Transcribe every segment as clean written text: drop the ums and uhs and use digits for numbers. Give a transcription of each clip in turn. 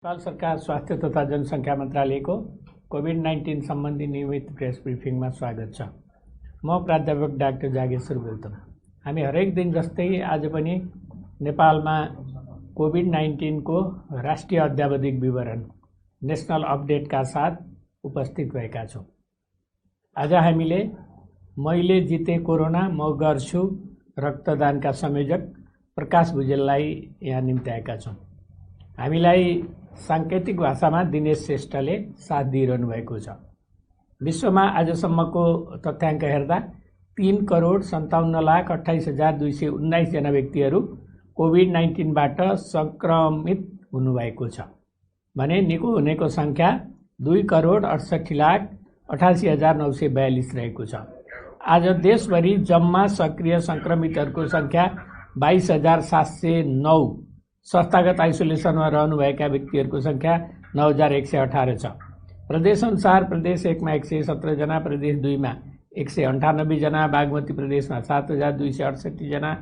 नेपाल सरकार स्वास्थ्य तथा जनसङ्ख्या मन्त्रालयको कोभिड-19 सम्बन्धी नियमित प्रेस ब्रिफिङमा स्वागत छ। म प्राध्यापक डाक्टर जागेश्वर गौतम। हामी हरेक दिन जस्तै आज पनि नेपालमा कोभिड-19 को राष्ट्रिय अद्यावधिक विवरण नेशनल अपडेटका साथ उपस्थित भएका छौँ। आज हामीले मैले जिते कोरोना म गर्छु रक्तदानका संयोजक प्रकाश भुजेललाई यहाँ निम्त्याएका छौँ। हामीलाई साङ्केतिक भाषामा दिनेश श्रेष्ठले साथ दिइरहनु भएको छ। विश्वमा आजसम्मको तथ्याङ्क हेर्दा 3,57,28,219 जना व्यक्तिहरू कोभिड-19बाट संक्रमित हुनुभएको छ भने निको हुनेको संख्या 2,68,88,942 रहेको छ। आज देशभरि जम्मा सक्रिय संक्रमितहरूको संख्या 22,709, संस्थागत आइसोलेसनमा रहनुभएका व्यक्तिहरूको संख्या 9,118 छ। प्रदेशअनुसार प्रदेश 1 मा 117 जना, प्रदेश 2 मा 198 जना, बागमती प्रदेशमा 7,268 जना,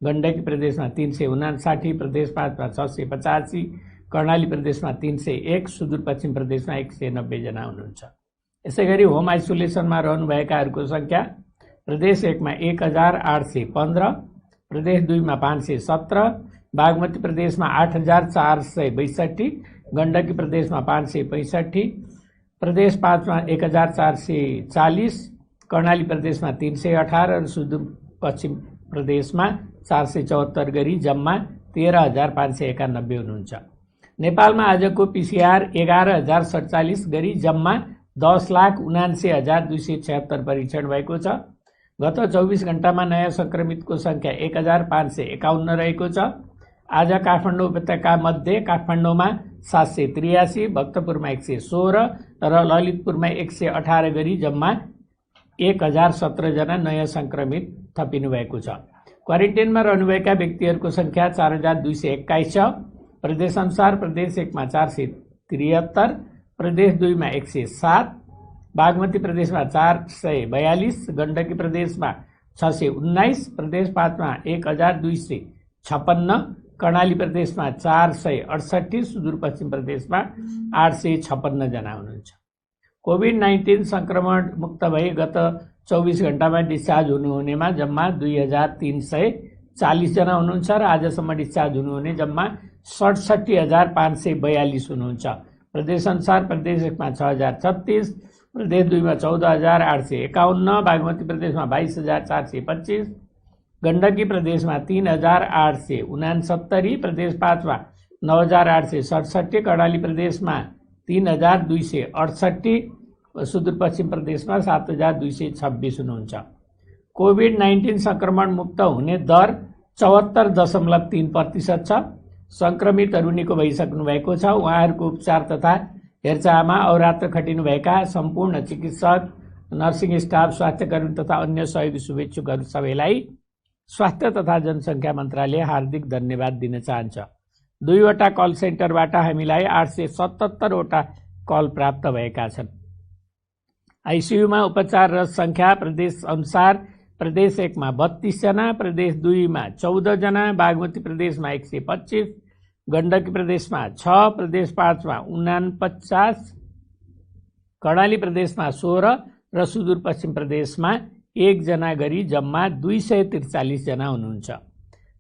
गण्डकी प्रदेशमा 359, प्रदेश 5 मा 685, कर्णाली प्रदेशमा 301, सुदूरपश्चिम प्रदेशमा 190 जना हुनुहुन्छ। यसैगरी होम आइसोलेसनमा रहनुभएकाहरूको संख्या प्रदेश 1 मा 1,815, प्रदेश 2 मा 517, बागमती प्रदेशमा 8,462, गण्डकी प्रदेशमा 565, प्रदेश 5 मा 1,440, कर्णाली प्रदेशमा 318 र सुदूरपश्चिम प्रदेशमा 474 गरी जम्मा 13,591 हुनुहुन्छ। नेपालमा आजको पीसीआर 11,047 गरी जम्मा 10,79,276 परीक्षण भएको छ। गत 24 घण्टामा नयाँ संक्रमितको संख्या 1,551 रहेको छ। आज काठमाडौँ उपत्यका मध्ये काठमाडौँमा 783, भक्तपुरमा 116 र ललितपुरमा 118 गरी जम्मा 1,017 जना नयाँ संक्रमित थपिनु भएको छ। क्वारेन्टाइनमा रहनुभएका व्यक्तिहरूको संख्या 4,221 छ। प्रदेशअनुसार प्रदेश 1 मा 473, प्रदेश 2 मा 107, बागमती प्रदेशमा 442, गण्डकी प्रदेशमा 619, प्रदेश 5 मा 1,256, कर्णाली प्रदेशमा 468, सुदूरपश्चिम प्रदेशमा 856 जना हुनुहुन्छ। कोभिड-19 संक्रमण मुक्त भई गत 24 घण्टामा डिस्चार्ज हुनुहुनेमा जम्मा 2,340 जना हुनुहुन्छ र आजसम्म डिस्चार्ज हुनुहुने जम्मा 67,542 हुनुहुन्छ। प्रदेशअनुसार प्रदेश 1 मा 6,036, प्रदेश 2 मा 14,851, बागमती प्रदेशमा 22,425, गण्डकी प्रदेशमा 3,869, प्रदेश 5 मा 9,867, कर्णाली प्रदेशमा 3,268, सुदूरपश्चिम प्रदेशमा 7,226 हुनुहुन्छ। कोभिड-19 संक्रमण मुक्त हुने दर 74.3% छ। संक्रमितहरू निको भइसक्नु भएको छ। उहाँहरूको उपचार तथा हेरचाहमा अहोरात्र खटिनुभएका सम्पूर्ण चिकित्सक, नर्सिङ स्टाफ, स्वास्थ्यकर्मी तथा अन्य सहयोगी शुभेच्छुकहरू सबैलाई स्वास्थ्य तथा जनसङ्ख्या मन्त्रालय हार्दिक धन्यवाद दिन चाहन्छ। 2 वटा कल सेन्टरबाट हामीलाई 877 वटा कल प्राप्त भएका छन्। आइसियुमा उपचाररत संख्या प्रदेश अनुसार प्रदेश 1 मा 32 जना, प्रदेश 2 मा 14 जना, बागमती प्रदेशमा 125, गण्डकी प्रदेशमा 6, प्रदेश 5 मा 49, कर्णाली प्रदेशमा 16 र सुदूरपश्चिम प्रदेशमा 1 जना गरी जम्मा 243 जना हुनुहुन्छ।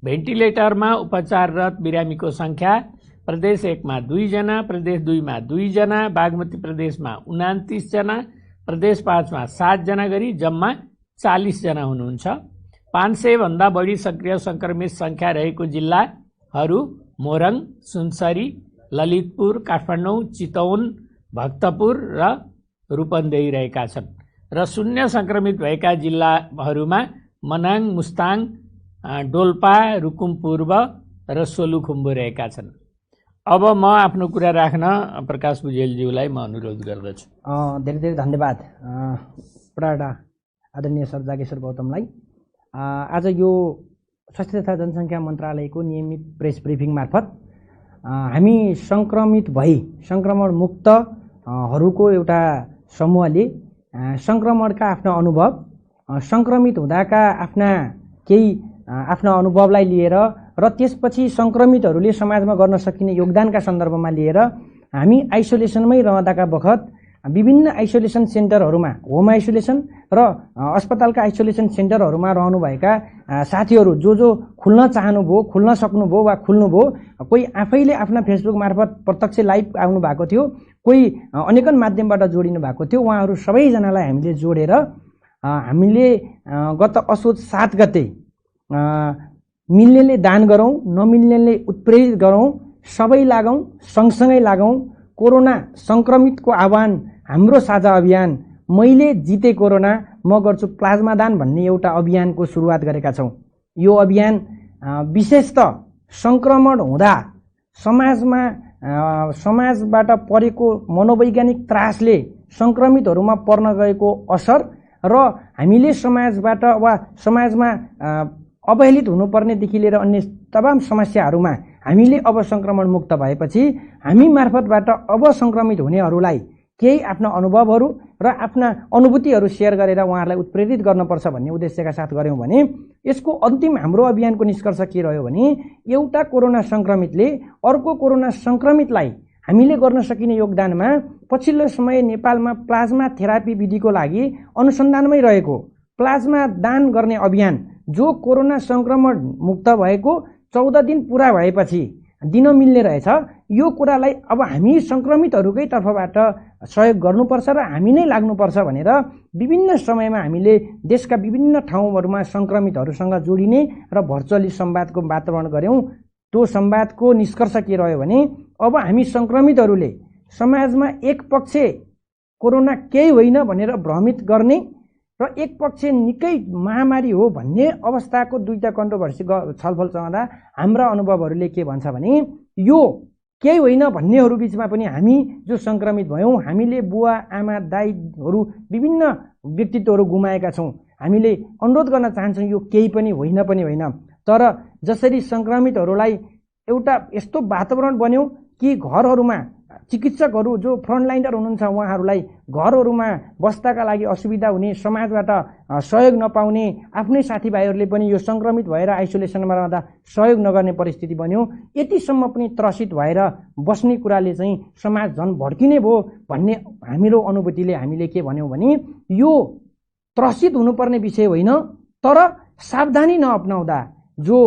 भेन्टिलेटरमा उपचाररत बिरामीको संख्या प्रदेश 1 मा 2 जना, प्रदेश 2 मा 2 जना, बागमती प्रदेशमा 29 जना, प्रदेश 5 मा 7 जना गरी जम्मा 40 जना हुनुहुन्छ। 500 भन्दा बढी सक्रिय संक्रमित संख्या रहेको जिल्लाहरू मोरङ, सुनसरी, ललितपुर, काठमाडौँ, चितवन, भक्तपुर र रूपन्देही रहेका छन् र शून्य संक्रमित भएका जिल्लाहरूमा मनाङ, मुस्ताङ, डोल्पा, रुकुम पूर्व र सोलुखुम्बु रहेका छन्। अब म आफ्नो कुरा राख्न प्रकाश भुजेलज्यूलाई म अनुरोध गर्दछु। धेरै धेरै धन्यवाद प्राडा आदरणीय सर जागेश्वर गौतमलाई। आज यो स्वास्थ्य तथा जनसङ्ख्या मन्त्रालयको नियमित प्रेस ब्रिफिङ मार्फत हामी संक्रमित भई संक्रमण मुक्तहरूको एउटा समूहले संक्रमणका आफ्ना अनुभव, संक्रमित हुँदाका आफ्ना केही आफ्ना अनुभवलाई लिएर र त्यसपछि सङ्क्रमितहरूले समाजमा गर्न सकिने योगदानका सन्दर्भमा लिएर हामी आइसोलेसनमै रहँदाका बखत विभिन्न आइसोलेसन सेन्टरहरूमा होम आइसोलेसन र अस्पतालका आइसोलेसन सेन्टरहरूमा रहनुभएका साथीहरू जो खुल्न चाहनुभयो, खुल्न सक्नुभयो वा खुल्नुभयो, कोही आफैले आफ्ना फेसबुक मार्फत प्रत्यक्ष लाइभ आउनु भएको थियो, कोही अनेकन माध्यमबाट जोडिनु भएको थियो। उहाँहरू सबैजनालाई हामीले जोडेर हामीले गत असोज 7 गते मिल्नेले दान गरौँ, नमिल्नेले उत्प्रेरित गरौँ, सबै लागौँ, सँगसँगै लागौँ। कोरोना सङ्क्रमितको आह्वान हाम्रो साझा अभियान मैले जिते कोरोना म गर्छु प्लाज्मा दान भन्ने एउटा अभियानको सुरुवात गरेका छौँ। यो अभियान विशेषतः सङ्क्रमण हुँदा समाजबाट परेको मनोवैज्ञानिक त्रासले सङ्क्रमितहरूमा पर्न गएको असर र हामीले समाजबाट वा समाजमा अवहेलित हुनुपर्नेदेखि लिएर अन्य तमाम समस्याहरूमा हामीले अब सङ्क्रमण मुक्त भएपछि हामी मार्फतबाट अब सङ्क्रमित हुनेहरूलाई केही आफ्ना अनुभवहरू र आफ्ना अनुभूतिहरू सेयर गरेर उहाँहरूलाई उत्प्रेरित गर्नुपर्छ भन्ने उद्देश्यका साथ गऱ्यौँ भने यसको अन्तिम हाम्रो अभियानको निष्कर्ष के रह्यो भने एउटा कोरोना सङ्क्रमितले अर्को कोरोना सङ्क्रमितलाई हामीले गर्न सकिने योगदानमा पछिल्लो समय नेपालमा प्लाज्मा थेरापी विधिको लागि अनुसन्धानमै रहेको प्लाज्मा दान गर्ने अभियान जो कोरोना सङ्क्रमण मुक्त भएको 14 दिन पुरा भएपछि दिन मिल्ने रहेछ। यो कुरालाई अब हामी सङ्क्रमितहरूकै तर्फबाट सहयोग गर्नुपर्छ र हामी नै लाग्नुपर्छ भनेर विभिन्न समयमा हामीले देशका विभिन्न ठाउँहरूमा सङ्क्रमितहरूसँग जोडिने र भर्चुअली संवादको वातावरण गऱ्यौँ। त्यो संवादको निष्कर्ष के रह्यो भने अब हामी सङ्क्रमितहरूले समाजमा एक पक्ष कोरोना केही होइन भनेर भ्रमित गर्ने र एक पक्ष निकै महामारी हो भन्ने अवस्थाको दुईटा कन्ट्रोभर्सी छलफल चल्दा हाम्रा अनुभवहरूले के भन्छ भने यो केही होइन भन्नेहरू बीचमा पनि हामी जो सङ्क्रमित भयौँ, हामीले बुवा आमा दाइहरू विभिन्न व्यक्तित्वहरू गुमाएका छौँ। हामीले अनुरोध गर्न चाहन्छौँ यो केही पनि होइन तर जसरी सङ्क्रमितहरूलाई एउटा यस्तो वातावरण बन्यो कि घरहरूमा चिकित्सकहरू जो फ्रन्टलाइनर हुनुहुन्छ उहाँहरूलाई घरहरूमा बस्दाका लागि असुविधा हुने, समाजबाट सहयोग नपाउने, आफ्नै साथीभाइहरूले पनि यो सङ्क्रमित भएर आइसोलेसनमा रहँदा सहयोग नगर्ने परिस्थिति बन्यो। यतिसम्म पनि त्रसित भएर बस्ने कुराले चाहिँ समाज झन् भड्किने भयो भन्ने हाम्रो अनुभूतिले हामीले के भन्यौँ भने यो त्रसित हुनुपर्ने विषय होइन, तर सावधानी नअपनाउँदा जो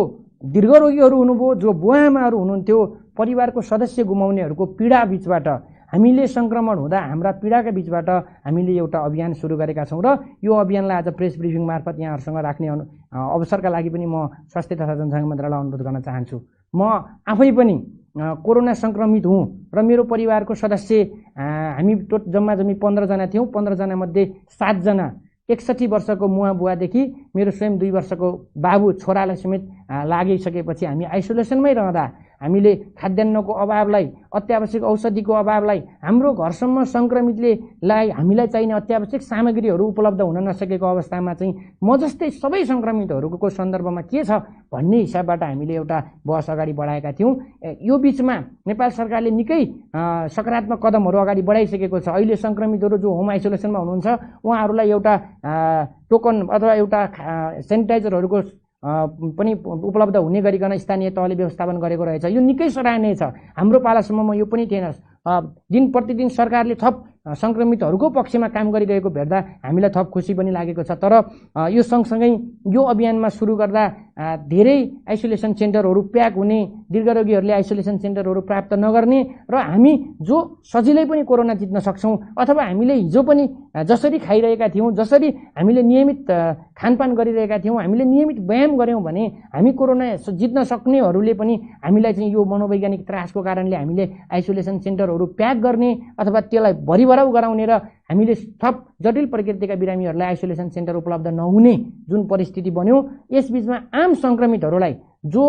दीर्घरोगीहरू हुनुभयो, जो बुवाआमाहरू हुनुहुन्थ्यो, परिवारको सदस्य गुमाउनेहरूको पीडा बीचबाट हामीले सङ्क्रमण हुँदा हाम्रा पीडाका बीचबाट हामीले एउटा अभियान सुरु गरेका छौँ र यो अभियानलाई आज प्रेस ब्रिफिङ मार्फत यहाँहरूसँग राख्ने अवसरका लागि पनि म स्वास्थ्य तथा जनसङ्ख्या मन्त्रालयलाई अनुरोध गर्न चाहन्छु। म आफै पनि कोरोना सङ्क्रमित हुँ र मेरो परिवारको सदस्य हामी जम्मा 15 जना थियौँ। 15 जना मध्ये 7 जना 61 वर्षको मुवा बुवादेखि मेरो स्वयं 2 वर्षको बाबु छोरालाई समेत लागिसकेपछि हामी आइसोलेसनमै रहँदा हामीले खाद्यान्नको अभावलाई, अत्यावश्यक औषधिको अभावलाई, हाम्रो घरसम्म सङ्क्रमितले हामीलाई चाहिने अत्यावश्यक सामग्रीहरू उपलब्ध हुन नसकेको अवस्थामा चाहिँ म जस्तै सबै सङ्क्रमितहरूको सन्दर्भमा के छ भन्ने हिसाबबाट हामीले एउटा बहस अगाडि बढाएका थियौँ। यो बिचमा नेपाल सरकारले निकै सकारात्मक कदमहरू अगाडि बढाइसकेको छ। अहिले सङ्क्रमितहरू जो होम आइसोलेसनमा हुनुहुन्छ उहाँहरूलाई एउटा टोकन अथवा एउटा सेनिटाइजरहरूको पनि उपलब्ध हुने गरिकन स्थानीय तहले व्यवस्थापन गरेको रहेछ। यो निकै सराहनीय छ। हाम्रो पालासम्ममा यो पनि थिएन। दिन प्रतिदिन सरकारले थप सङ्क्रमितहरूको पक्षमा काम गरिरहेको भेट्दा हामीलाई थप खुसी पनि लागेको छ। तर यो सँगसँगै यो अभियानमा सुरु गर्दा धेरै आइसोलेसन सेन्टरहरू प्याक हुने, दीर्घरोगीहरूले आइसोलेसन सेन्टरहरू प्राप्त नगर्ने र हामी जो सजिलै पनि कोरोना जित्न सक्छौँ अथवा हामीले हिजो पनि जसरी खाइरहेका थियौँ, जसरी हामीले नियमित खानपान गरिरहेका थियौँ, हामीले नियमित व्यायाम गऱ्यौँ भने हामी कोरोना जित्न सक्नेहरूले पनि हामीलाई चाहिँ यो मनोवैज्ञानिक त्रासको कारणले हामीले आइसोलेसन सेन्टरहरू प्याक गर्ने अथवा त्यसलाई भरिभराउ गराउने र हामीले थप जटिल प्रकृतिका बिरामीहरूलाई आइसोलेसन सेन्टर उपलब्ध नहुने जुन परिस्थिति बन्यो, यसबीचमा आम सङ्क्रमितहरूलाई जो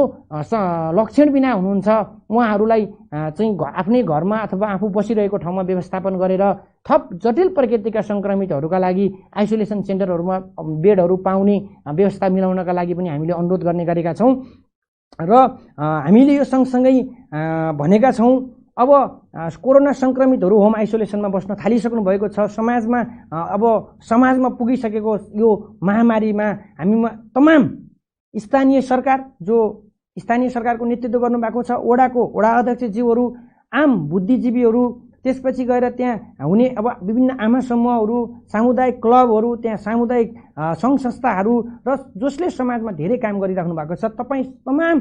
लक्षण बिना हुनुहुन्छ उहाँहरूलाई चाहिँ आफ्नै घरमा अथवा आफू बसिरहेको ठाउँमा व्यवस्थापन गरेर थप जटिल प्रकृतिका सङ्क्रमितहरूका लागि आइसोलेसन सेन्टरहरूमा बेडहरू पाउने व्यवस्था मिलाउनका लागि पनि हामीले अनुरोध गर्ने गरेका छौँ। र हामीले यो सँगसँगै भनेका छौँ अब कोरोना सङ्क्रमितहरू होम आइसोलेसनमा बस्न थालिसक्नु भएको छ। समाजमा पुगिसकेको यो महामारीमा हामीमा तमाम स्थानीय सरकार जो स्थानीय सरकारको नेतृत्व गर्नुभएको छ, वडा अध्यक्षज्यूहरू, आम बुद्धिजीवीहरू, त्यसपछि गएर त्यहाँ हुने अब विभिन्न आमा समूहहरू, सामुदायिक क्लबहरू, त्यहाँ सामुदायिक सङ्घ संस्थाहरू र जसले समाजमा धेरै काम गरिराख्नु भएको छ, तपाईँ तमाम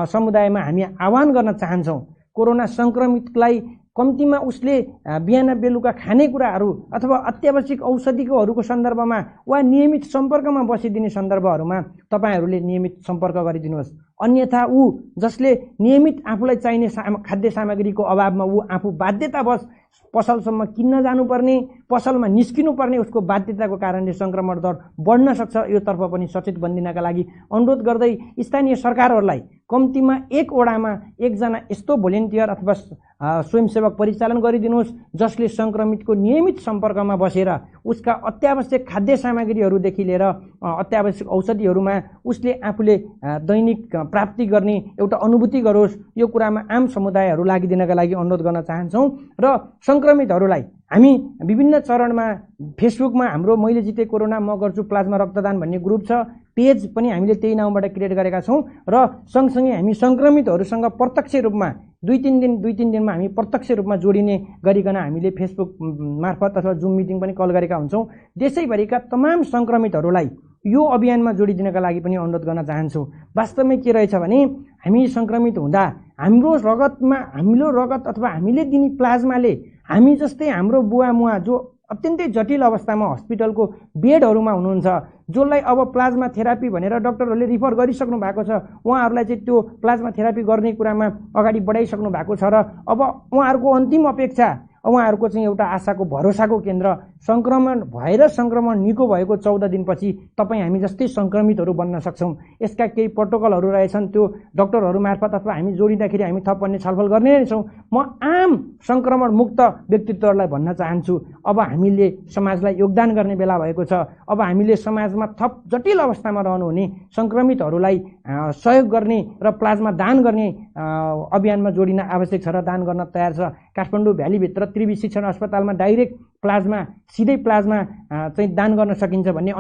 समुदायमा हामी आह्वान गर्न चाहन्छौँ कोरोना सङ्क्रमितलाई कम्तीमा उसले बिहान बेलुका खानेकुराहरू अथवा अत्यावश्यक औषधिकोहरूको सन्दर्भमा वा नियमित सम्पर्कमा बसिदिने सन्दर्भहरूमा तपाईँहरूले नियमित सम्पर्क गरिदिनुहोस्। अन्यथा ऊ जसले नियमित आफूलाई चाहिने खाद्य सामग्रीको अभावमा ऊ आफू बाध्यतावश पसलसम्म किन्न जानुपर्ने, पसलमा निस्किनुपर्ने उसको बाध्यताको कारणले सङ्क्रमण दर बढ्न सक्छ। यो तर्फ पनि सचेत बनिदिनका लागि अनुरोध गर्दै स्थानीय सरकारहरूलाई कम्तीमा एक वडामा एकजना यस्तो भोलिन्टियर अथवा स्वयंसेवक परिचालन गरिदिनुहोस् जसले सङ्क्रमितको नियमित सम्पर्कमा बसेर उसका अत्यावश्यक खाद्य सामग्रीहरूदेखि लिएर अत्यावश्यक औषधिहरूमा उसले आफूले दैनिक प्राप्ति गर्ने एउटा अनुभूति गरोस्। यो कुरामा आम समुदायहरू लागिदिनका लागि अनुरोध गर्न चाहन्छौँ। र सङ्क्रमितहरूलाई हामी विभिन्न चरणमा फेसबुकमा हाम्रो मैले जिते कोरोना म गर्छु प्लाज्मा रक्तदान भन्ने ग्रुप छ, पेज पनि हामीले त्यही नाउँबाट क्रिएट गरेका छौँ। र सँगसँगै हामी सङ्क्रमितहरूसँग प्रत्यक्ष रूपमा दुई तिन दिनमा हामी प्रत्यक्ष रूपमा जोडिने गरिकन हामीले फेसबुक मार्फत अथवा जुम मिटिङ पनि कल गरेका हुन्छौँ। देशैभरिका तमाम सङ्क्रमितहरूलाई यो अभियानमा जोडिदिनका लागि पनि अनुरोध गर्न चाहन्छु। वास्तवमै के रहेछ भने हामी सङ्क्रमित हुँदा हाम्रो रगत अथवा हामीले दिने प्लाज्माले हामी जस्तै हाम्रो बुवा मुवा जो अत्यन्तै जटिल अवस्थामा हस्पिटलको बेडहरूमा हुनुहुन्छ, जसलाई अब प्लाज्मा थेरापी भनेर डाक्टरहरूले रिफर गरिसक्नु भएको छ, उहाँहरूलाई चाहिँ त्यो प्लाज्मा थेरापी गर्ने कुरामा अगाडि बढाइसक्नु भएको छ र अब उहाँहरूको अन्तिम अपेक्षा उहाँहरूको चाहिँ एउटा आशाको भरोसाको केन्द्र सङ्क्रमण भएर सङ्क्रमण निको भएको 14 दिनपछि तपाईँ हामी जस्तै सङ्क्रमितहरू बन्न सक्छौँ। यसका केही प्रोटोकलहरू रहेछन्, त्यो डाक्टरहरू मार्फत अथवा हामी जोडिँदाखेरि हामी थप भन्ने छलफल गर्ने नै छौँ। म आम सङ्क्रमण मुक्त व्यक्तित्वहरूलाई भन्न चाहन्छु, अब हामीले समाजलाई योगदान गर्ने बेला भएको छ। अब हामीले समाजमा थप जटिल अवस्थामा रहनुहुने सङ्क्रमितहरूलाई सहयोग गर्ने र प्लाज्मा दान गर्ने अभियानमा जोडिन आवश्यक छ र दान गर्न तयार छ। काठमाडौँ भ्यालीभित्र त्रिवी शिक्षण अस्पतालमा डाइरेक्ट सिधै प्लाज्मा चाहिँ दान गर्न सकिन्छ भन्ने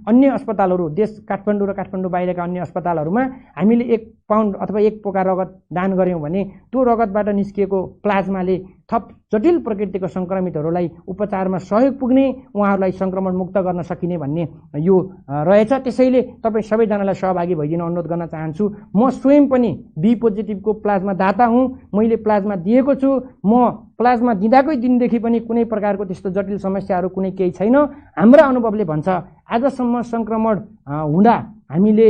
अन्य अस्पतालहरू देश काठमाडौँ र काठमाडौँ बाहिरका अन्य अस्पतालहरूमा हामीले 1 पाउन्ड अथवा 1 पोका रगत दान गऱ्यौँ भने त्यो रगतबाट निस्किएको प्लाज्माले थप जटिल प्रकृतिको सङ्क्रमितहरूलाई उपचारमा सहयोग पुग्ने, उहाँहरूलाई सङ्क्रमण मुक्त गर्न सकिने भन्ने यो रहेछ। त्यसैले तपाईँ सबैजनालाई सहभागी भइदिन अनुरोध गर्न चाहन्छु। म स्वयं पनि बी पोजिटिभको प्लाज्मा दाता हुँ, मैले प्लाज्मा दिएको छु। म प्लाज्मा दिँदाकै दिनदेखि पनि कुनै प्रकारको त्यस्तो जटिल समस्याहरू कुनै केही छैन। हाम्रा अनुभवले भन्छ आजसम्म सङ्क्रमण हुँदा हामीले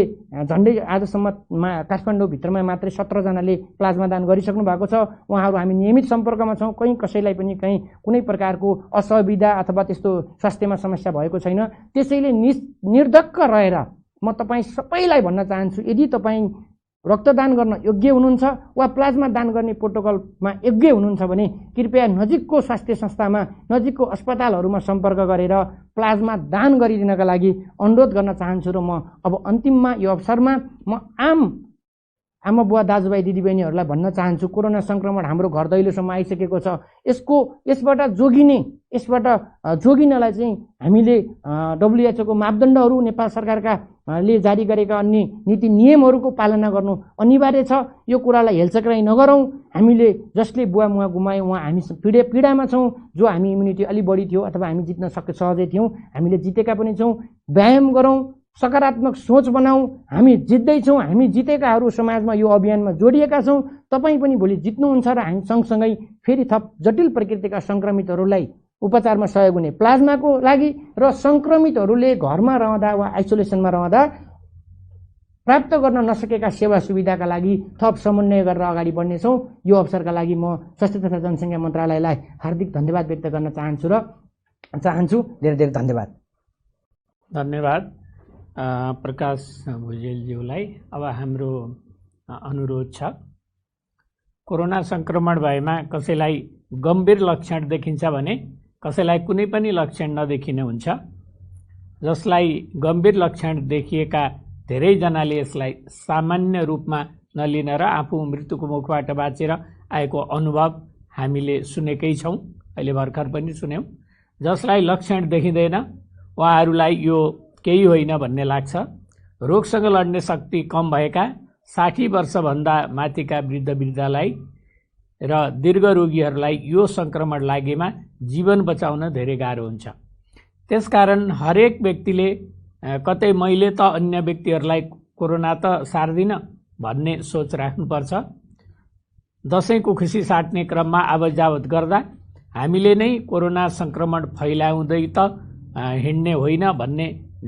झन्डै आजसम्ममा काठमाडौँभित्रमा मात्रै 17 जनाले प्लाज्मा दान गरिसक्नु भएको छ। उहाँहरू हामी नियमित सम्पर्कमा छौँ, कहीँ कसैलाई पनि कुनै प्रकारको असुविधा अथवा त्यस्तो स्वास्थ्यमा समस्या भएको छैन। त्यसैले निर्धक्क रहेर म तपाईँ सबैलाई भन्न चाहन्छु, यदि तपाईँ रक्तदान गर्न योग्य हुनुहुन्छ वा प्लाज्मा दान गर्ने प्रोटोकलमा योग्य हुनुहुन्छ भने कृपया नजिकको स्वास्थ्य संस्थामा नजिकको अस्पतालहरूमा सम्पर्क गरेर प्लाज्मा दान गरिदिनका लागि अनुरोध गर्न चाहन्छु। र म अब अन्तिममा यो अवसरमा म आमा बुवा दाजुभाइ दिदीबहिनीहरूलाई भन्न चाहन्छु, कोरोना सङ्क्रमण हाम्रो घर दैलोसम्म आइसकेको छ। यसबाट जोगिनलाई चाहिँ हामीले WHO को मापदण्डहरू, नेपाल सरकारका ले जारी गरेका अन्य नीति नियमहरूको पालना गर्नु अनिवार्य छ। यो कुरालाई हेलचक्राइ नगरौँ। हामीले जसले बुवा मुवा गुमायौँ उहाँ हामी पीडामा छौँ। जो हामी इम्युनिटी अलि बढी थियो अथवा हामी जित्न सहजै थियौँ, हामीले जितेका पनि छौँ। व्यायाम गरौँ, सकारात्मक सोच बनाऊ। हामी जित्दैछौँ, हामी जितेकाहरू समाजमा यो अभियानमा जोडिएका छौँ। तपाईँ पनि भोलि जित्नुहुन्छ र हामी सँगसँगै फेरि थप जटिल प्रकृतिका सङ्क्रमितहरूलाई उपचारमा सहयोग हुने प्लाज्माको लागि र सङ्क्रमितहरूले घरमा रहँदा वा आइसोलेसनमा रहँदा प्राप्त गर्न नसकेका सेवा सुविधाका लागि थप समन्वय गरेर अगाडि बढ्नेछौँ। यो अवसरका लागि म स्वास्थ्य तथा जनसङ्ख्या मन्त्रालयलाई हार्दिक धन्यवाद व्यक्त गर्न चाहन्छु। धेरै धेरै धन्यवाद। धन्यवाद प्रकाश भुजेलज्यूलाई। अब हाम्रो अनुरोध छ, कोरोना सङ्क्रमण भएमा कसैलाई गम्भीर लक्षण देखिन्छ भने कसैलाई कुनै पनि लक्षण नदेखिने हुन्छ। जसलाई गम्भीर लक्षण देखिएका धेरैजनाले यसलाई सामान्य रूपमा नलिन र आफू मृत्युको मुखबाट बाँचेर आएको अनुभव हामीले सुनेकै छौँ, अहिले भर्खर पनि सुन्यौँ। जसलाई लक्षण देखिँदैन उहाँहरूलाई यो केही होइन भन्ने लाग्छ। रोगसँग लड्ने शक्ति कम भएका, 60 वर्षभन्दा माथिका वृद्धलाई र दीर्घरोगीहरूलाई यो सङ्क्रमण लागेमा जीवन बचाउन धेरै गाह्रो हुन्छ। त्यसकारण हरेक व्यक्तिले कतै मैले त अन्य व्यक्तिहरूलाई कोरोना त सार्दिन भन्ने सोच राख्नुपर्छ। दसैँको खुसी साट्ने क्रममा आवतजावत गर्दा हामीले नै कोरोना सङ्क्रमण फैलाउँदै त हिँड्ने होइन भन्ने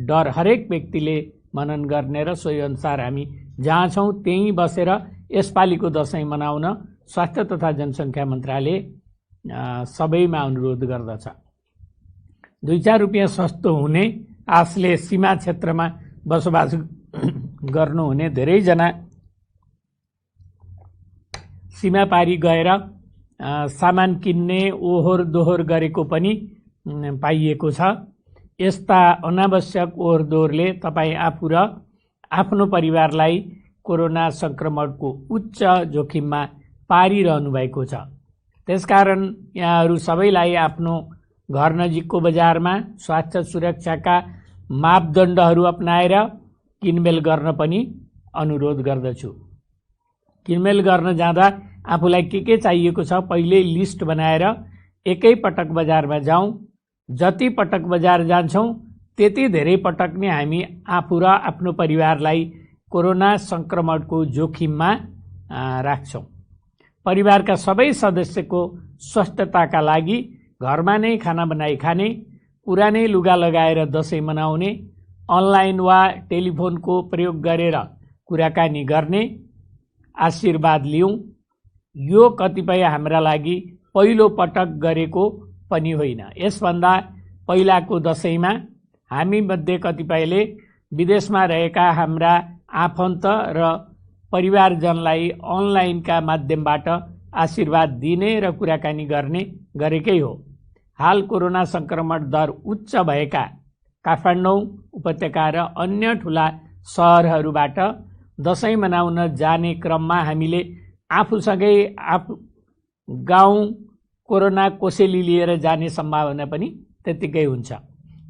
डर हरेक व्यक्तिले मनन गर्ने र सोही अनुसार हामी जहाँ छौँ त्यहीँ बसेर यसपालिको दसैँ मनाउन स्वास्थ्य तथा जनसङ्ख्या मन्त्रालय सबैमा अनुरोध गर्दछ। 2-4 रुपियाँ सस्तो हुने आशले सीमा क्षेत्रमा बसोबास गर्नुहुने धेरैजना सीमा पारी गएर सामान किन्ने ओहोर दोहोर गरेको पनि पाइएको छ। यस्ता अनावश्यक ओहोर दोहोरले तपाईँ आफू र आफ्नो परिवारलाई कोरोना सङ्क्रमणको उच्च जोखिममा पारिरहनु भएको छ। त्यसकारण यहाँहरू सबैलाई आफ्नो घर नजिकको बजारमा स्वास्थ्य सुरक्षाका मापदण्डहरू अपनाएर किनमेल गर्न पनि अनुरोध गर्दछु। किनमेल गर्न जाँदा आफूलाई के चाहिएको छ पहिले लिस्ट बनाएर एकै पटक बजारमा जाउँ। जति पटक बजार जान्छौँ त्यति धेरै पटक नै हामी आफू र आफ्नो परिवारलाई कोरोना सङ्क्रमणको जोखिममा राख्छौँ। परिवारका सबै सदस्यको स्वस्थताका लागि घरमा नै खाना बनाई खाने, पुरानै लुगा लगाएर दसैँ मनाउने, अनलाइन वा टेलिफोनको प्रयोग गरेर कुराकानी गर्ने, आशीर्वाद लिउँ। यो कतिपय हाम्रा लागि पहिलो पटक गरेको पनि होइन। यसभन्दा पहिलाको दसैँमा हामी मध्ये कतिपयले विदेशमा रहेका हाम्रा आफन्त र परिवारजनलाई अनलाइनका माध्यमबाट आशीर्वाद दिने र कुराकानी गर्ने गरेकै हो। हाल कोरोना सङ्क्रमण दर उच्च भएका काठमाडौँ उपत्यका र अन्य ठुला सहरहरूबाट दसैँ मनाउन जाने क्रममा हामीले आफूसँगै गाउँ कोरोना कोसेली लिएर जाने सम्भावना पनि त्यत्तिकै हुन्छ।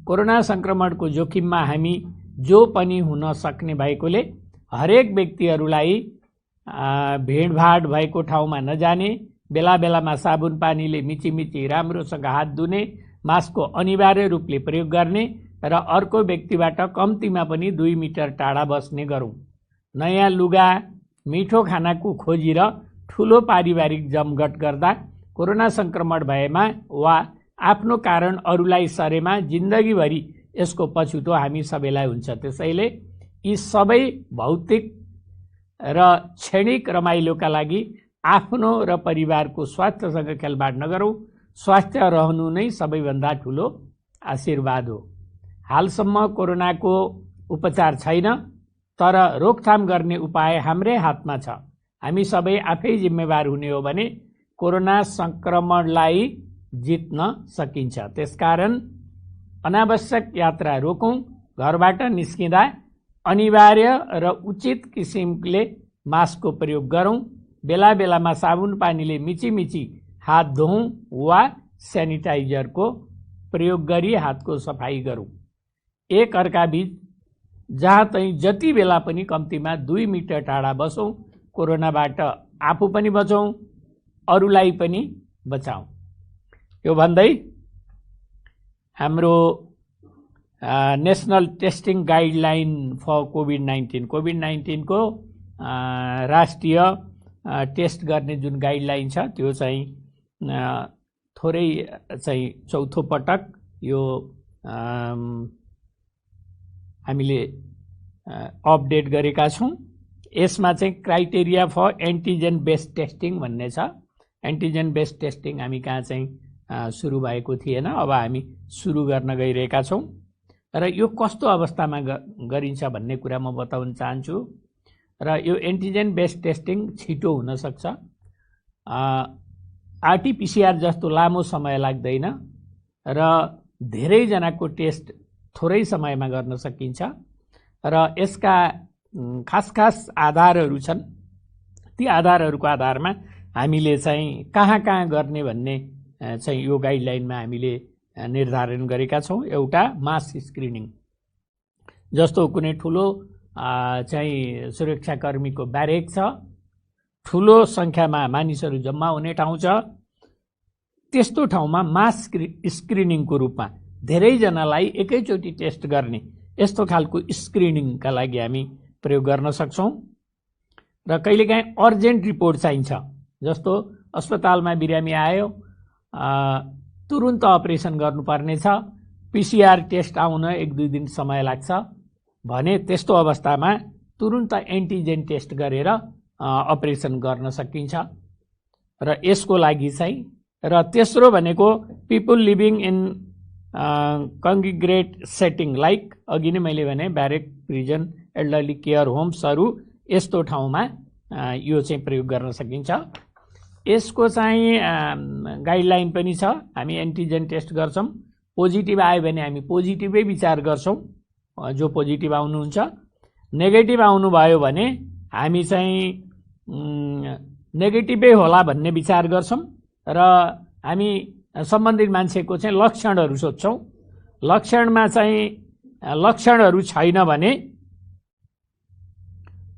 कोरोना सङ्क्रमणको जोखिममा हामी जो पनि हुन सक्ने भएकोले हरेक व्यक्तिहरूलाई भिडभाड भएको ठाउँमा नजाने, बेला बेलामा साबुन पानीले मिचिमिची राम्रोसँग हात धुने, मास्कको अनिवार्य रूपले प्रयोग गर्ने र अर्को व्यक्तिबाट कम्तीमा पनि 2 मिटर टाढा बस्ने गरौँ। नयाँ लुगा, मिठो खानाको खोजी र ठुलो पारिवारिक जमघट गर्दा कोरोना सङ्क्रमण भएमा वा आफ्नो कारण अरूलाई सरेमा जिन्दगीभरि यसको पछुतो हामी सबैलाई हुन्छ। त्यसैले यी सबै भौतिक र क्षणिक रमाइलोका लागि आफ्नो र परिवारको स्वास्थ्यसँग खेलबाड नगरौँ। स्वास्थ्य रहनु नै सबैभन्दा ठुलो आशीर्वाद हो। हालसम्म कोरोनाको उपचार छैन, तर रोकथाम गर्ने उपाय हाम्रै हातमा छ। हामी सबै आफै जिम्मेवार हुने हो भने कोरोना सङ्क्रमणलाई जित्न सकिन्छ। त्यसकारण अनावश्यक यात्रा रोकौँ। घरबाट निस्किँदा अनिवार्य र उचित किसिमले मास्कको प्रयोग गरौँ। बेला बेलामा साबुन पानीले मिचिमिची हात धोऊँ वा सेनिटाइजरको प्रयोग गरी हातको सफाई गरौँ। एक अर्काबीच जहाँ तै जति बेला पनि कम्तीमा 2 मिटर टाढा बसौँ। कोरोनाबाट आफू पनि बचौँ, अरूलाई पनि बचाउँ। यो भन्दै हाम्रो नेसनल टेस्टिङ गाइडलाइन फर कोभिड-19 को राष्ट्रिय टेस्ट गर्ने जुन गाइडलाइन छ त्यो चाहिँ थोरै चाहिँ चौथो पटक यो हामीले अपडेट गरेका छौँ। यसमा चाहिँ criteria for antigen based testing भन्ने छ। एन्टिजेन बेस्ड टेस्टिङ हामी कहाँ चाहिँ सुरु भएको थिएन, अब हामी सुरु गर्न गइरहेका छौँ। र यो कस्तो अवस्थामा गरिन्छ भन्ने कुरा म बताउन चाहन्छु। र यो एन्टिजेन बेस्ड टेस्टिङ छिटो हुनसक्छ। आरटीपीसीआर जस्तो लामो समय लाग्दैन र धेरैजनाको टेस्ट थोरै समयमा गर्न सकिन्छ। र यसका खास आधारहरू छन्। ती आधारहरूको आधारमा हामीले चाहिँ कहाँ गर्ने भन्ने चाहिँ यो गाइडलाइनमा हामीले निर्धारण गरेका छौँ। एउटा मास स्क्रिनिङ जस्तो कुनै ठुलो चाहिँ सुरक्षाकर्मीको ब्यारेक छ, ठुलो सङ्ख्यामा मानिसहरू जम्मा हुने ठाउँ छ। त्यस्तो ठाउँमा मास स्क्रिनिङको रूपमा धेरैजनालाई एकैचोटि टेस्ट गर्ने यस्तो खालको स्क्रिनिङका लागि हामी प्रयोग गर्न सक्छौँ। र कहिलेकाहीँ अर्जेन्ट रिपोर्ट चाहिन्छ, जस्तो अस्पतालमा बिरामी आयो, तुरुन्त अपरेसन गर्नुपर्ने छ, पिसिआर टेस्ट आउन 1-2 दिन समय लाग्छ भने त्यस्तो अवस्थामा तुरुन्त एन्टिजेन टेस्ट गरेर अपरेसन गर्न सकिन्छ। र यसको लागि चाहिँ र तेस्रो भनेको people living in congregate setting like अघि नै मैले भने ब्यारेक, प्रिजन, एल्डरली केयर होम्सहरू यस्तो ठाउँमा यो चाहिँ प्रयोग गर्न सकिन्छ। यसको चाहिँ गाइडलाइन पनि छ। हामी एन्टिजेन टेस्ट गर्छौँ, पोजिटिभ आयो भने हामी पोजिटिभै विचार गर्छौँ, जो पोजिटिभ आउनुहुन्छ। नेगेटिभ आउनुभयो भने हामी चाहिँ नेगेटिभै होला भन्ने विचार गर्छौँ र हामी सम्बन्धित मान्छेको चाहिँ लक्षणहरू सोध्छौँ। लक्षणमा चाहिँ लक्षणहरू छैन भने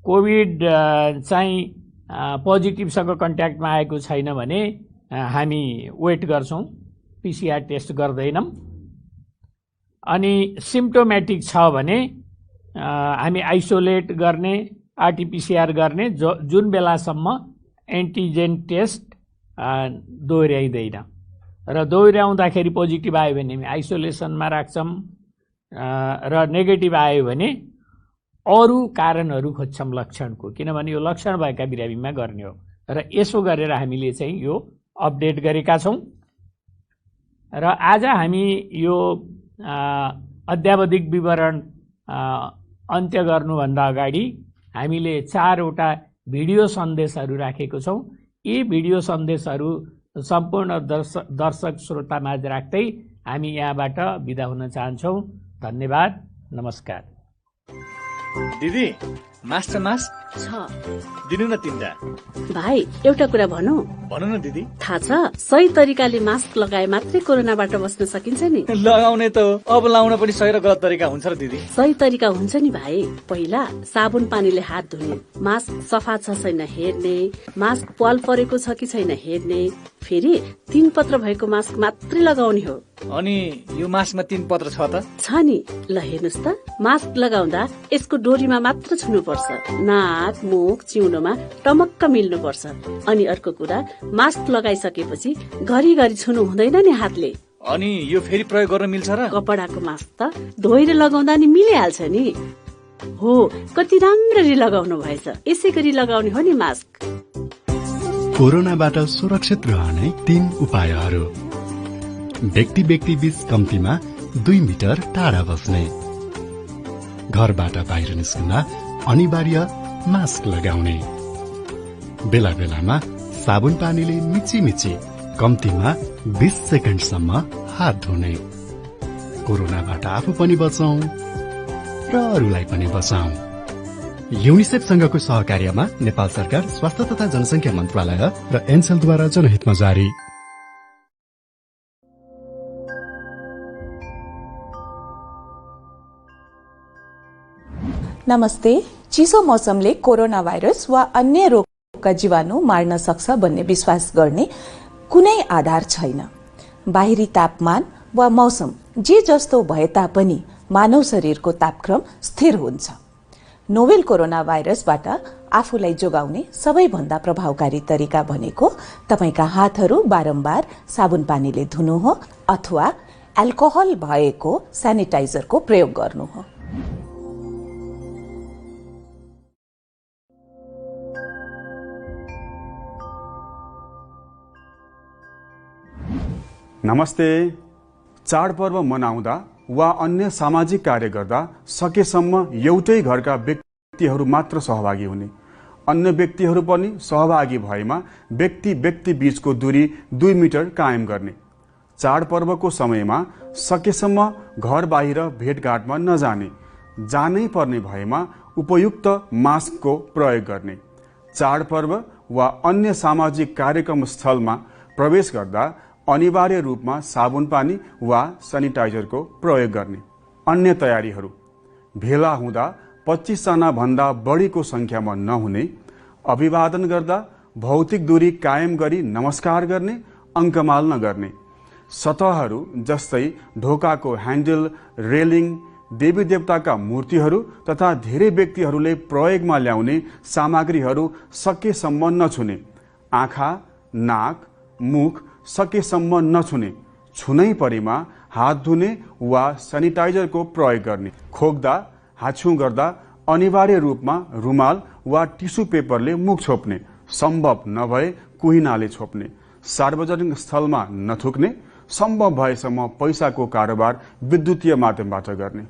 कोभिड चाहिँ पोजिटिभसँग कन्ट्याक्टमा आएको छैन भने हामी वेट गर्छौँ, पिसिआर टेस्ट गर्दैनौँ। अनि सिम्प्टोमेटिक छ भने हामी आइसोलेट गर्ने, आरटिपिसिआर गर्ने, जुन बेलासम्म एन्टिजेन टेस्ट दोहोऱ्याइँदैन। र दोहोऱ्याउँदाखेरि पोजिटिभ आयो भने हामी आइसोलेसनमा राख्छौँ र नेगेटिभ आयो भने अरू कारणहरू खोज्छौँ लक्षणको, किनभने यो लक्षण भएका बिरामीमा गर्ने हो। र यसो गरेर हामीले चाहिँ यो अपडेट गरेका छौँ। र आज हामी यो अध्यावधिक विवरण अन्त्य गर्नुभन्दा अगाडि हामीले 4वटा भिडियो सन्देशहरू राखेको छौँ। यी भिडियो सन्देशहरू सम्पूर्ण दर्शक श्रोतामाझ राख्दै हामी यहाँबाट बिदा हुन चाहन्छौँ। धन्यवाद, नमस्कार। दिदी, मास्क छ दिनु न 3टा। भाइ, एउटा कुरा भनौँ? भन न दिदी। थाहा छ, सही तरिकाले मास्क लगाए मात्रै कोरोनाबाट बस्न सकिन्छ नि। लगाउने त अब लाउन पनि सही र गलत तरिका हुन्छ र दिदी। सही तरिका हुन्छ नि भाइ। पहिला साबुन पानीले हात धुने, मास्क सफा छ छैन हेर्ने, मास्क पाल परेको छ कि छैन हेर्ने, फेरि 3 पत्र भएको मास्क मात्रै लगाउने हो। अनि यो मास्कमा 3 पत्र छ त? छ नि। ल हेर्नुस् त, मास्क लगाउँदा यसको डोरीमा मात्र छुनुपर्छ, नाक, मुख, चिउनोमा टमक्क मिल्नुपर्छ। अनि अर्को कुरा, मास्क लगाइसकेपछि घरिघरि छुनु हुँदैन नि हातले। अनि यो फेरि प्रयोग गर्न मिल्छ र? कपडाको मास्क त धोएर लगाउँदा नि मिलिहाल्छ नि। हो, कति राम्ररी लगाउनु भएछ। यसै गरी लगाउने हो नि मास्क। कोरोनाबाट सुरक्षित रहने 3 उपायहरू। व्यक्ति बीच कम्तीमा 2 मिटर टाढा बस्ने, घरबाट बाहिर निस्कँदा अनिवार्य मास्क लगाउने, बेला बेलामा साबुन पानीले मिची कम्तीमा 20 सेकेन्डसम्म हात धुने। कोरोनाबाट आफू पनि बचौं र अरूलाई पनि बचाउँ। युनिसेफसँगको सहकार्यमा नेपाल सरकार, स्वास्थ्य तथा जनसंख्या मन्त्रालय र एनसेलद्वारा जनहितमा जारी। नमस्ते। चिसो मौसमले कोरोना भाइरस वा अन्य रोगका जीवाणु मार्न सक्छ भन्ने विश्वास गर्ने कुनै आधार छैन। बाहिरी तापमान वा मौसम जे जस्तो भए तापनि मानव शरीरको तापक्रम स्थिर हुन्छ। नोवेल कोरोना भाइरसबाट आफूलाई जोगाउने सबैभन्दा प्रभावकारी तरिका भनेको तपाईका हातहरू बारम्बार साबुन पानीले धुनु हो अथवा एल्कोहल भएको स्यानिटाइजरको प्रयोग गर्नु हो। नमस्ते। चाडपर्व मनाउँदा वा अन्य सामाजिक कार्य गर्दा सकेसम्म एउटै घरका व्यक्तिहरू मात्र सहभागी हुने, अन्य व्यक्तिहरू पनि सहभागी भएमा व्यक्ति बीचको दूरी 2 मिटर कायम गर्ने। चाडपर्वको समयमा सकेसम्म घर बाहिर भेटघाटमा नजाने, जानै पर्ने भएमा उपयुक्त मास्कको प्रयोग गर्ने। चाडपर्व वा अन्य सामाजिक कार्यक्रम स्थलमा प्रवेश गर्दा अनिवार्य रूपमा साबुन पानी वा सेनिटाइजरको प्रयोग गर्ने। अन्य तयारीहरू: भेला हुँदा 25 जना भन्दा बढीको संख्यामा नहुने, अभिवादन गर्दा भौतिक दूरी कायम गरी नमस्कार गर्ने, अङ्कमाल नगर्ने, सतहहरू जस्तै ढोकाको ह्यान्डल, रेलिङ, देवी देवताका मूर्तिहरू तथा धेरै व्यक्तिहरूले प्रयोगमा ल्याउने सामग्रीहरू सकेसम्म नछुने, आँखा, नाक, मुख सकेसम्म नछुने, छुनै परेमा हात धुने वा सेनिटाइजरको प्रयोग गर्ने, खोक्दा, हाछ्यौँ गर्दा अनिवार्य रूपमा रुमाल वा टिस्यु पेपरले मुख छोप्ने, सम्भव नभए कुहिनाले छोप्ने, सार्वजनिक स्थलमा नथुक्ने, सम्भव भएसम्म पैसाको कारोबार विद्युतीय माध्यमबाट गर्ने।